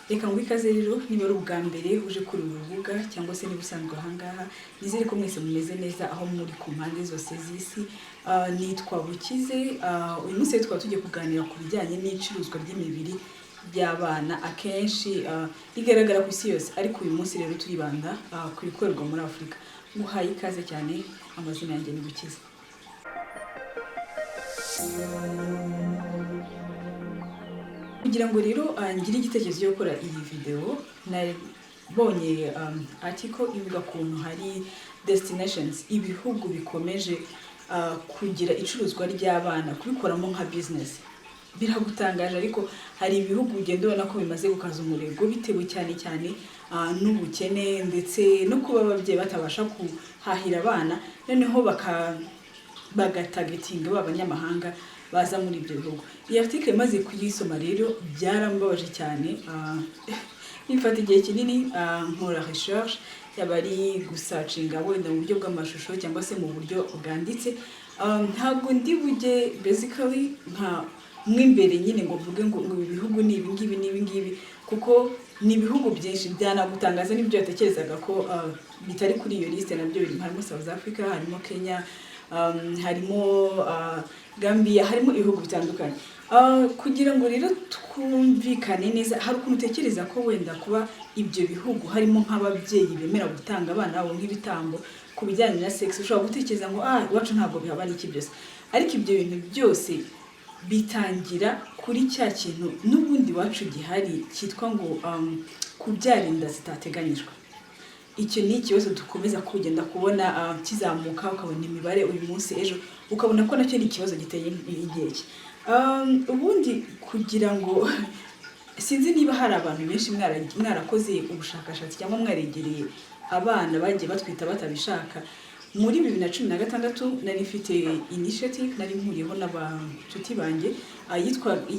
reka ngo ikaze rero niba ari ubwa mbere uje kuri uru rubuga cyangwa se niba usanzwe ahangaha nizere ko mwese mumeze neza aho muri ku mpande zose z'isi. Nitwa Bukize. Uyu munsi tukaba tugiye kuganira ku bijyanye n'icuruzwa ry'imibiri by'abana akenshi rigaragara ku isi yose, ariko uyu munsi rero turibanda ku bikorerwa muri Afurika. Nguhaye ikaze cyane, amazina yanjye ni Bukize. Kugira ngo rero ngire igitekerezo cyo gukora iyi video, nabonye article ivuga kuntu hari destinations, ibihugu bikomeje kugira icuruzwa ry'abana, kubikoramo nka business. Biragutangaje, ariko hari ibihugu ugenda ubona ko bimaze gukaza umurego bitewe cyane n'ubukene ndetse no kuba ababyeyi batabasha kuhahira abana, noneho bagatagetinga b'abanyamahanga baza muri ibyo bihugu. Iyi article maze kuyisoma rero byarambabaje cyane. Bifata igihe kinini nkora research, yaba ari gusacinga wenda mu buryo bw'amashusho cyangwa se mu buryo bwanditse. Ntabwo ndi bujye basically nka mwimbere nyine ngo mvuge ngo ibi bihugu ni ibi ngibi, kuko ni ibihugu byinshi byanagutangaza n'ibyo yatekerezaga ko bitari kuri iyo liste. Nabyo harimo South Africa, harimo Kenya, harimo Gambia, harimo ibihugu bitandukanye. Kugira ngo rero twumvikane neza, hari ukuntu utekereza ko wenda kuba ibyo bihugu harimo nk'ababyeyi bemera gutanga abana babo nk'ibitambo ku bijyanye na sex, ushobora gutekereza ngo iwacu ntabwo bihaba n'iki byose, ariko ibyo bintu byose bitangira kuri cya kintu n'ubundi iwacu gihari cyitwa ngo kubyara inda zitateganyijwe. Icyo ni ikibazo dukomeza kugenda kubona kizamuka, ukabona imibare uyu munsi ejo ukabona ko nacyo ni ikibazo giteye inkeke. Ubundi kugira ngo sinzi niba hari abantu benshi mwarakoze ubushakashatsi cyangwa mwaregereye abana bagiye batwita batabishaka. Muri 2016 nari mfite initiative, nari mpuriyeho n'abacuti banjye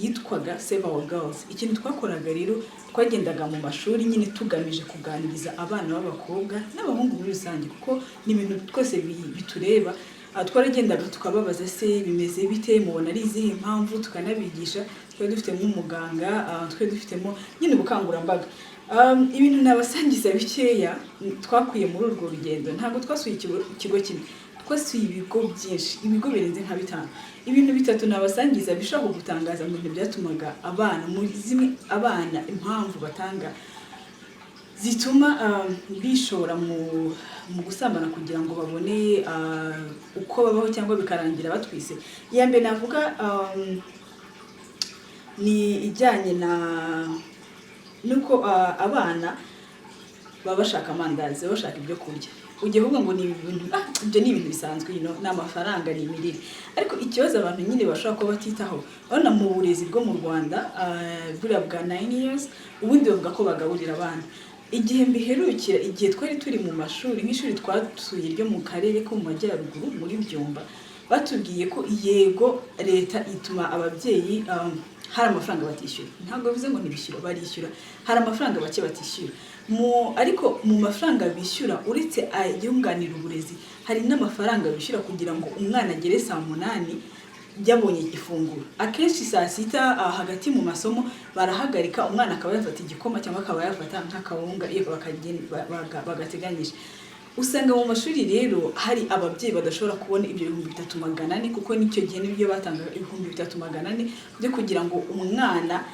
yitwaga Save Our Girls. Ikintu twakoraga rero, twagendaga mu mashuri nyine tugamije kuganiriza abana b'abakobwa n'abahungu muri rusange, kuko ni ibintu twese bitureba. Twaragendaga tukababaza se bimeze bite, mubona ari izihe impamvu, tukanabigisha. Twari dufite nk'umuganga, twari dufitemo nyine ubukangurambaga. Ibintu nabasangiza bikeya twakuye muri urwo rugendo. Ntabwo twasuye ikigo kimwe, twasuye ibigo byinshi, ibigo birenze nka 5. Ibintu 3 nabasangiza bishaka gutangaza mu bintu byatumaga abana muri zimwe abana impamvu batanga zituma bishora mu gusambana kugira ngo babone uko babaho cyangwa bikarangira batwise. Iya mbere navuga ni ijyanye nuko abana baba bashaka amandazi, bashaka ibyo kurya. Ugiye kuvuga ngo ni ibintu ibyo ni ibintu bisanzwe, n'amafaranga ni imirire. Ariko ikibazo abantu nyine bashaka ko batitaho, urabona mu burezi bwo mu Rwanda buriya bwa 9 years, ubundi bavuga ko bagaburira abana. Igihe mbiherukira, igihe twari turi mu mashuri, nk'ishuri twasuye ryo mu karere ko mu majyaruguru muri Byumba, batubwiye ko yego leta ituma ababyeyi hari amafaranga batishyura. Ntabwo bivuze ngo ntibishyura, barishyura. Hari amafaranga bake batishyura. Ariko mu mafaranga bishyura uretse ayunganira uburezi, hari n'amafaranga bishyura kugira ngo umwana agere saa 8 yabonye ifunguro. Akenshi saa 6 hagati mu masomo barahagarika, umwana akaba yafata igikoma cyangwa akaba yafata nk'akawunga iyo bagateganyije. Usanga mu mashuri rero hari ababyeyi badashobora kubona ibyo 3400, kuko nicyo gihe nibyo batanga 3400 byo kugira ngo umwana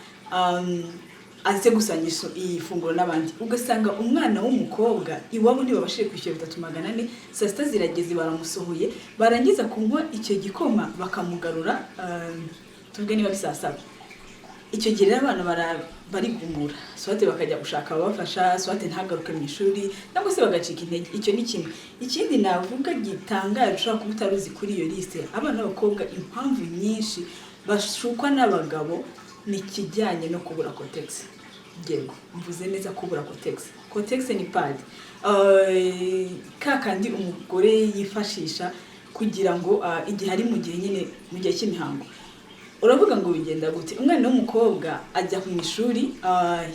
aze gusanyisha iyi funguro n'abandi. Ugasanga umwana w'umukobwa iwabo niba bashije kwishyura 3400, saa 6 zirageze baramusohoye, barangiza kunywa icyo gikoma bakamugarura tuvuge niba ari saa 7. Icyo gihe abana barigumura, swate bakajya gushaka abafasha, swate ntagaruke mu ishuri cyangwa se bagacika intege. Icyo ni kimwe. Ikindi navuga gitangaje ushaka kuba utaruzi kuri iyo liste, abana b'abakobwa impamvu nyinshi bashukwa n'abagabo ni kijyanye no kubura Cotex. Yego, mvuze neza kubura Cotex. Cotex ni pad kakandi umugore yifashisha kugira ngo igihe ari mu gihe nyine mu gihe cy'imihango. Uravuga ngo bigenda gute? Umwana w'umukobwa ajya mu ishuri,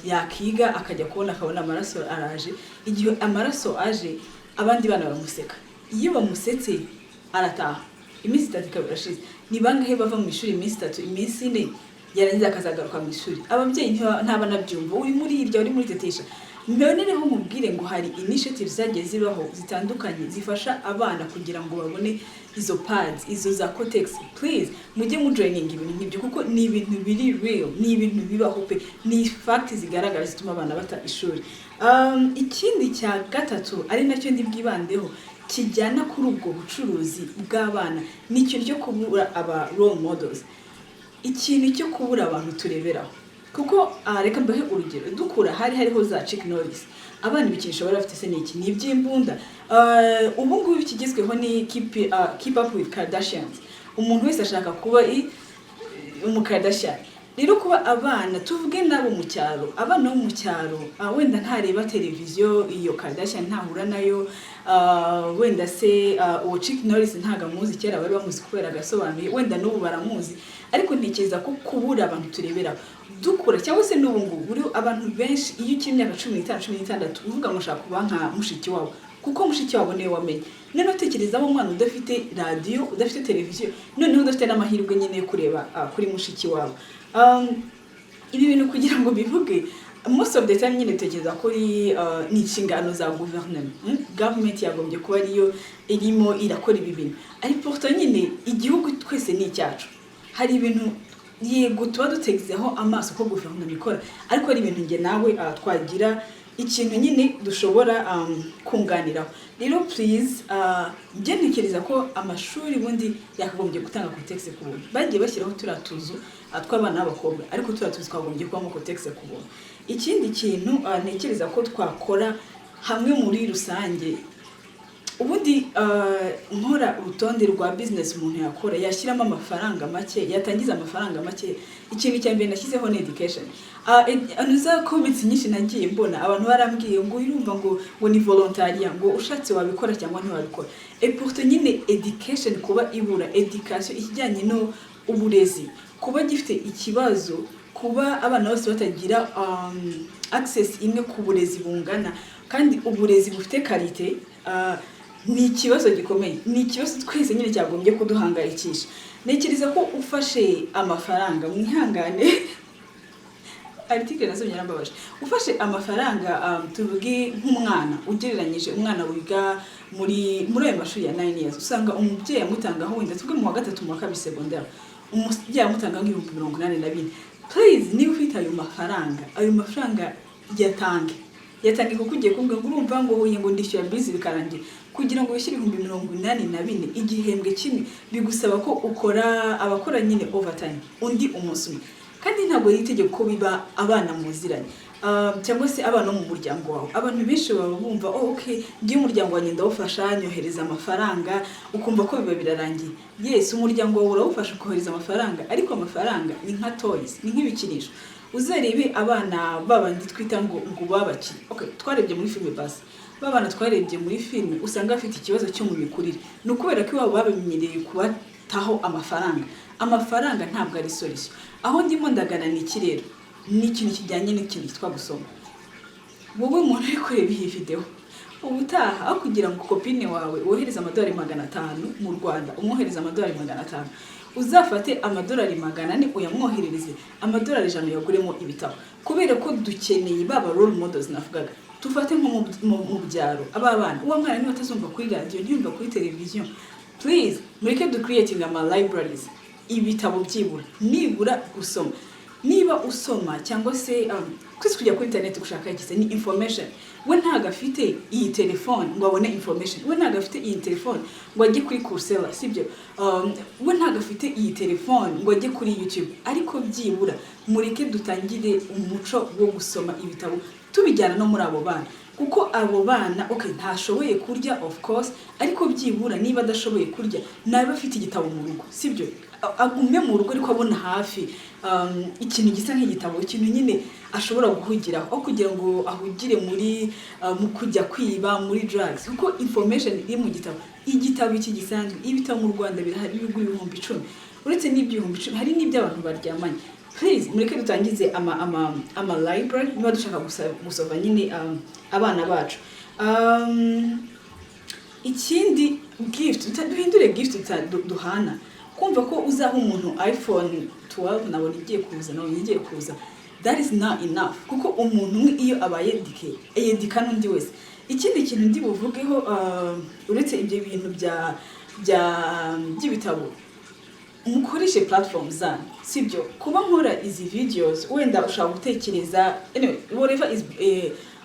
yakiga akajya akabona amaraso araje. Igihe amaraso aje, abandi bana baramuseka. Iyo bamusetse arataha. Iminsi 3 ikaba irashize. Ni bangahe bava mu ishuri iminsi 3, iminsi 4 yarangiza akazagaruka mu ishuri. Ababyeyi ntabanabyumva, uri muri irya uri muri tetesha. Mbonereho mubwire ngo hari initiatives zagiye zibaho zitandukanye zifasha abana kugira ngo babone izo pads, izo za Kotex. Please mujye mu joining ibintu nk'ibyo kuko ni ibintu biri real, ni ibintu bibaho pe, ni fact zigaragara zituma abana bata ishuri. Ikindi cya gatatu ari nacyo ndi bwibandeho kijyana kuri ubwo bucuruzi bw'abana ni ikintu cyo kubura aba role models, ikintu cyo kubura abantu tureberaho. Kuko reka mbahe urugero, dukura hariho za Chuck Norris, abana ibikinisho bari bafite se n'iki ni iby'imbunda. Ubu ngubu ikigezweho ni keep up with Kardashians, umuntu wese ashaka kuba umukardashian. Rero kuba abana tuvuge nabo mu cyaro, abana bo mu cyaro wenda ntareba televiziyo iyo Kardashian ntahura nayo, wenda se uwo Chuck Norris ntaga muzi, kera bari bamuzi kubera agasobanuye, wenda n'ubu baramuzi, ariko ntekereza ko kubura abantu turebera dukura cyangwa se n'ubu ngubu buri abantu benshi iyo ukiri imyaka 15 16 uvuga ngo ushaka kuba nka mushiki wabo, kuko mushiki wabo niwe wamenye. None utekerezamo umwana udafite radio, udafite televiziyo, none udafite n'amahirwe nyine yo kureba kuri mushiki wabo. Ibi bintu kugira ngo bivuge most of the time nyine tekereza ko ni inshingano za government yagombye kuba ariyo irimo irakora ibi bintu. Ariko pourtant nyine igihugu twese ni icyacu, hari ibintu yego tuba dutegezeho amaso ko guverinoma ikora, ariko ari ibintu nge nawe twagira ikintu nyine dushobora kunganiraho. Rero please nge ntekereza ko amashuri bundi yakagombye gutanga Kotex ku buntu. Bagiye bashyiraho turatuzu tw'abana b'abakobwa, ariko turatuzu twagombye kubamo Kotex ku buntu. Ikindi kintu ntekereza ko twakora hamwe muri rusange, ubundi nkora urutonde rwa business umuntu yakora, yashyiramo amafaranga make, yatangiza amafaranga make. Ikintu cya mbere nashyizeho ni education. Anuza comments nyinshi nagiye mbona abantu barambwiye ngo irumva ngo ni volontaria, ngo ushatse wabikora cyangwa ntiwabikora. Et pourtant nyine education kuba ibura education ikijyanye no uburezi, kuba gifite ikibazo, kuba abana bose batagira access imwe ku burezi bungana, kandi uburezi bufite quality, ni ikibazo gikomeye, ni ikibazo twese nyine cyagombye kuduhangayikisha. Nekereza ko ufashe amafaranga mwihangane article nasomye narambabaje, ufashe amafaranga tuvuge nk'umwana ugereranyije umwana wiga muri ayo mashuri ya 9 years, usanga umubyeyi amutangaho wenda tuvuge mu wa gatatu mu wa kabiri secondaire, umubyeyi amutanga nk'ibihumbi 84. Please niba ufite ayo mafaranga yatange kuko ugiye kuvuga ngo urumva ngo huye ngo ndishyura bizi bikarangira, kugira ngo wishyure 84 igihembwe kimwe bigusaba ko abakora nyine overtime undi umunsi umwe. Kandi ntabwo yitegeko ko biba abana muziranye cyangwa se abana mu muryango wawe. Abantu benshi baba bumva okay ngiye umuryango wanjye ndawufasha nyohereza amafaranga, ukumva ko biba birarangiye. Yes, umuryango wawe urawufasha kohereza amafaranga, ariko amafaranga ni nka toys, ni nk'ibikinisho. Uzarebe abana babandi twita ngo babaki. Okay, twarebye muri filme basi. Babana twarebye muri filme usanga bafite ikibazo cyo mu mikurire. No kubera ko iwabo babimenyereye kubataho amafaranga. Amafaranga ntabwo ari solution. Aho ndimo ndagana ni kirero. Ni ikintu kijyanye n'ikintu cyitwa gusoma. Wowe umuntu uri kureba iyi video, ubutaha aho kugira ngo kopine wawe wohereza amadolari 500 mu Rwanda, umwohereza amadolari 500, uzafate amadolari 400 uyamwoherereze amadolari 100 yaguremo ibitabo. Kubera ko dukeneye baba role models navugaga. Tufate nko mu byaro abana, uwo mwana niba atazumva kuri radio, ntiyumva kuri television, please mureke du creating ama libraries, ibitabo byibura nibura gusoma. Niba usoma cyangwa se kwisi kujya kuri internet gushaka ikize ni information, we ntaga afite iyi telefone ngo abone information, we ntaga afite iyi telefone ngo ajye kuri Coursera, sibyo? We ntaga afite iyi telefone ngo ajye kuri YouTube, ariko byibura mureke dutangire umuco wo gusoma ibitabo tubijyana no muri abo bana, kuko abo bana okay ntashoboye kurya of course, ariko byibura niba adashoboye kurya nabe afite igitabo mu rugo, sibyo? Agume mu rugo ariko abona hafi ikintu gisa nk'igitabo, ikintu nyine ashobora guhugiraho, aho kugira ngo ahugire muri mu kujya kwiba muri drugs, kuko information iri mu gitabo. Igitabo iki gisanzwe ibitabo mu Rwanda birahari ibihumbi 10, uretse n'ibihumbi 10 hari n'iby'abantu baryamanye. Please mureke dutangize ama library niba dushaka gusova nyine abana bacu. Ikindi gift duhindure gift duhana, kumva ko uzaha umuntu iPhone 12 nabona igiye kuza that is not enough kuko umuntu umwe iyo abaye edika n'undi wese. Ikindi kintu ndi buvugeho uretse ibyo bintu by'ibitabo mukoreshe platforms zanyu sibyo kuba nkora izi videos wenda ushaka gutekereza anyway whatever is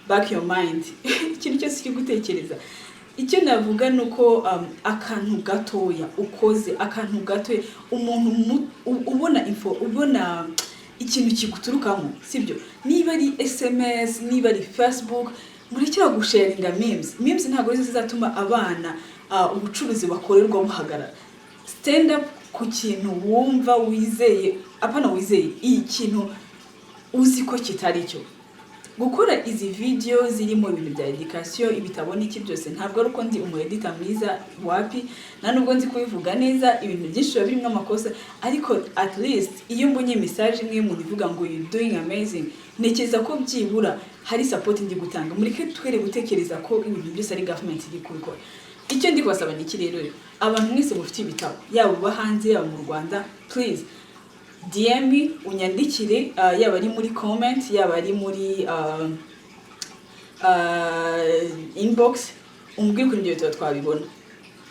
back your mind ikintu cyose kiri gutekereza. Icyo navuga nuko akantu gatoya ukoze akantu gatoya umuntu ubona info ubona ikintu kiguturukamo sibyo niba ari SMS niba ari Facebook murekera gusharinga memes ntabwo zizatuma abana ubucuruzi bakorerwa buhagarara. Stand up ku kintu wumva wizeye apana wizeye ikintu uzi ko kitari cyo. Gukora izi video zirimo ibintu bya education ibitabo n'iki byose ntabwo ari uko ndi umueditor mwiza wapi nta nubwo nzi kubivuga neza ibintu byinshi birimo amakosa ariko at least iyo mbonye message imwe mu bivuga ngo you doing amazing nekeza ko byibura hari support ndi gutanga mureke twere gutekereza ko ibintu byose ari government iri kubikora. Icyo ndi kubasaba ni iki rero abantu mwese mufite ibitabo yaba bahanze yaba mu Rwanda please DM unyandikire yaba ari muri comment yaba ari muri inbox umbwire kuri ibyo twabibona.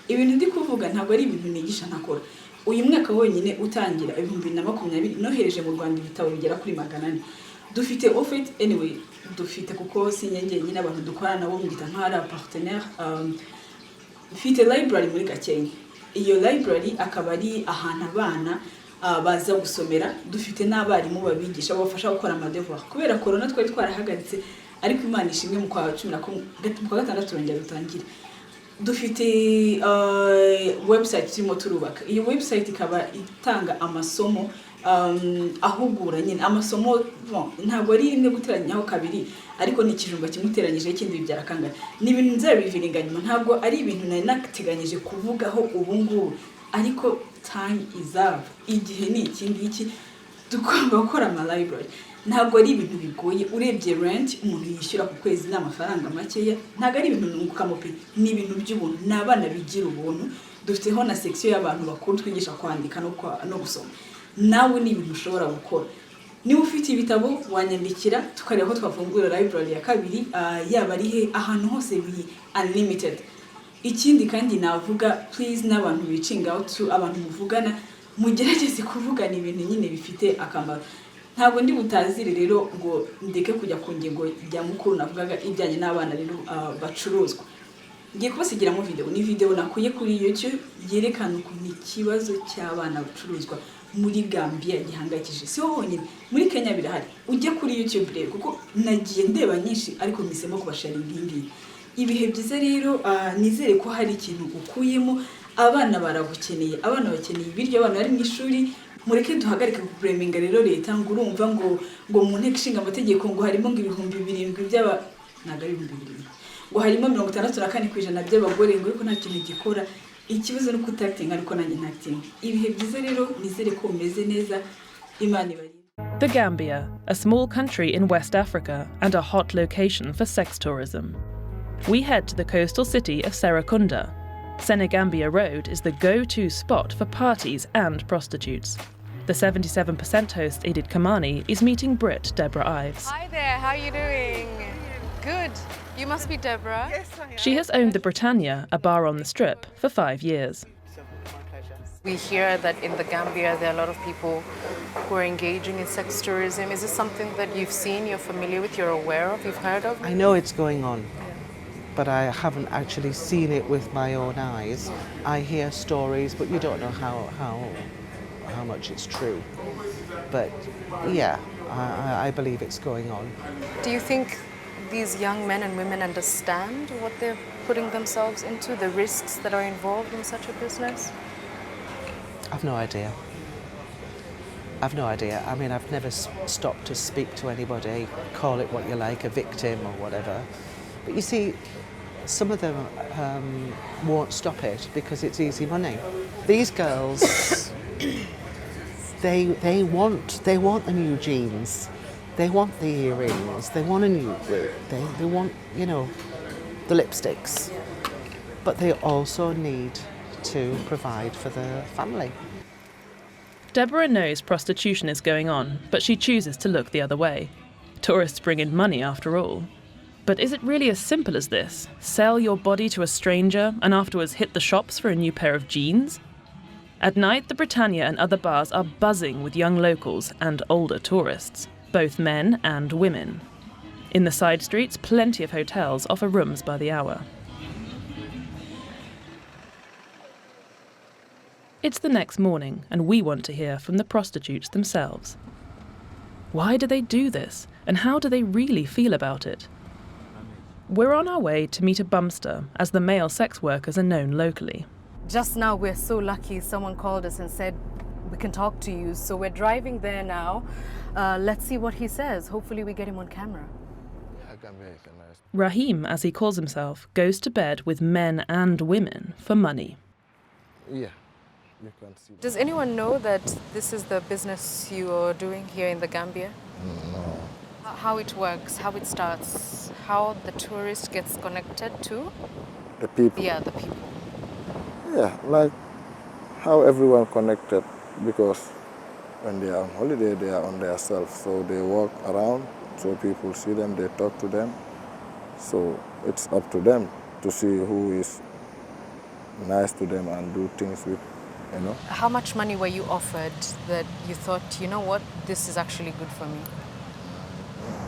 Ibintu ndi kuvuga ntabwo ari ibintu nigisha ntakora. Uyu mwaka wonyine utangira 2020 nohereje mu Rwanda ibitabo bigera kuri 400. Dufite offer anyway dufite kuko sinyenge nyine abantu dukorana nabo mu gitantara partenaire dufite library muri Gakenke. Iyo library akaba ari ahantu abana baza gusomera dufite n'abarimu babigisha bafasha gukora amadevoir kubera corona twari twarahagaritse ariko Imana ishimwe mu kwa 16 turongera dutangira. Dufite website turimo turubaka. Iyo website ikaba itanga amasomo ahugura nyine amasomo ntabwo ari rimwe guteranyaho kabiri ariko ni ikijumba kimuteranyije ikindi bibyara kangana. Ni ibintu nzabiviringa nyuma ntabwo ari ibintu nari nateganyije kuvugaho ubu ngubu ariko time is up. Igihe ni iki dukomba gukora ama library ntabwo ari ibintu bigoye urebye rent umuntu yishyura ku kwezi n'amafaranga makeya ntabwo ari ibintu nunguka pe ni ibintu by'ubuntu n'abana bigira ubuntu. Dufiteho na section y'abantu bakuru twigisha kwandika no gusoma nawe ni ibintu ushobora gukora. Niba ufite ibitabo wanyandikira tukareba ko twafungura library ya kabiri yaba ari he ahantu hose biri unlimited. Ikindi kandi navuga please n'abantu reaching out to abantu muvugana mugerageze kuvugana ibintu nyine bifite akamaro. Ntabwo ndi butazire rero ngo ndeke kujya ku ngingo ya mukuru navugaga ibijyanye n'abana rero bacuruzwa. Ngiye kubasigira mu ni video nakuye kuri YouTube yerekana ukuntu ikibazo cy'abana bacuruzwa muri Gambia gihangayikije. Si honyine muri Kenya birahari. Ujye kuri YouTube rero kuko nagiye ndeba nyinshi ariko misemo kubasharinga ingi. Ibihe byiza rero nizere ko hari ikintu ukuyemo. Abana baragukeneye abana bakeneye ibiryo abana bari mu ishuri mureke duhagarike kupreminga rero leta ngo urumva ngo mu nteko ishinga amategeko ngo harimo ngo 7,000 by'aba nagari 7,000 ngo harimo 64% by'abagore ngo ariko nta kintu gikora. Ikibazo no kutacting ariko nanjye ntacting. Ibihe byiza rero nizere ko umeze neza Imana ibari. The Gambia, a small country in West Africa and a hot location for sex tourism. We head to the coastal city of Serekunda. Senegambia Road is the go-to spot for parties and prostitutes. The 77% host Edith Kamani is meeting Brit Deborah Ives. Hi there, how are you doing? Good. You must be Deborah. Yes, I am. She has owned the Britannia, a bar on the Strip, for 5 years. We hear that in the Gambia there are a lot of people who are engaging in sex tourism. Is this something that you've seen, you're familiar with, you're aware of, you've heard of? I know it's going on, but I haven't actually seen it with my own eyes. I hear stories, but you don't know how much it's true. But yeah, I believe it's going on. Do you think these young men and women understand what they're putting themselves into, the risks that are involved in such a business? I've no idea. I mean, I've never stopped to speak to anybody, call it what you like, a victim or whatever. But you see, some of them won't stop it because it's easy money. These girls, they want the new jeans, they want the earrings, they want a new wig, they want, you know, the lipsticks, but they also need to provide for the family. Deborah knows prostitution is going on, but she chooses to look the other way. Tourists bring in money after all. But is it really as simple as this? Sell your body to a stranger and afterwards hit the shops for a new pair of jeans? At night, the Britannia and other bars are buzzing with young locals and older tourists, both men and women. In the side streets, plenty of hotels offer rooms by the hour. It's the next morning, and we want to hear from the prostitutes themselves. Why do they do this, and how do they really feel about it? We're on our way to meet a bumster, as the male sex workers are known locally. Just now, we're so lucky. Someone called us and said, we can talk to you. So we're driving there now. Let's see what he says. Hopefully we get him on camera. Rahim, as he calls himself, goes to bed with men and women for money. Yeah, you can see. Does anyone know that this is the business you're doing here in the Gambia? No. How it works, how it starts, how the tourist gets connected to? The people. Yeah, the people. Yeah, like how everyone connected, because when they are on holiday, they are on their self. So they walk around, so people see them, they talk to them. So it's up to them to see who is nice to them and do things with, you know. How much money were you offered that you thought, you know what, this is actually good for me?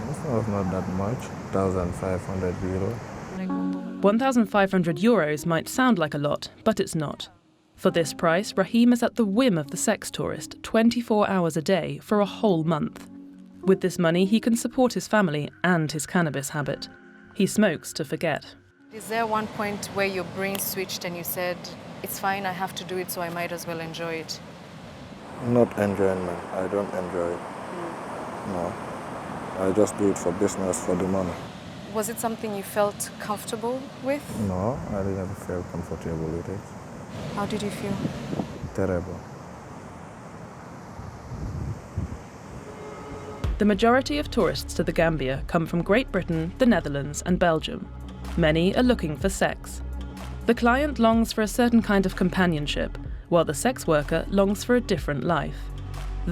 This was not that much, 1,500 euros. 1,500 euros might sound like a lot, but it's not. For this price, Rahim is at the whim of the sex tourist 24 hours a day for a whole month. With this money, he can support his family and his cannabis habit. He smokes to forget. Is there one point where your brain switched and you said, it's fine, I have to do it, so I might as well enjoy it? Not enjoyment. I don't enjoy it. No. I just do it for business, for the money. Was it something you felt comfortable with? No, I didn't feel comfortable with it. How did you feel? Terrible. The majority of tourists to the Gambia come from Great Britain, the Netherlands and Belgium. Many are looking for sex. The client longs for a certain kind of companionship, while the sex worker longs for a different life.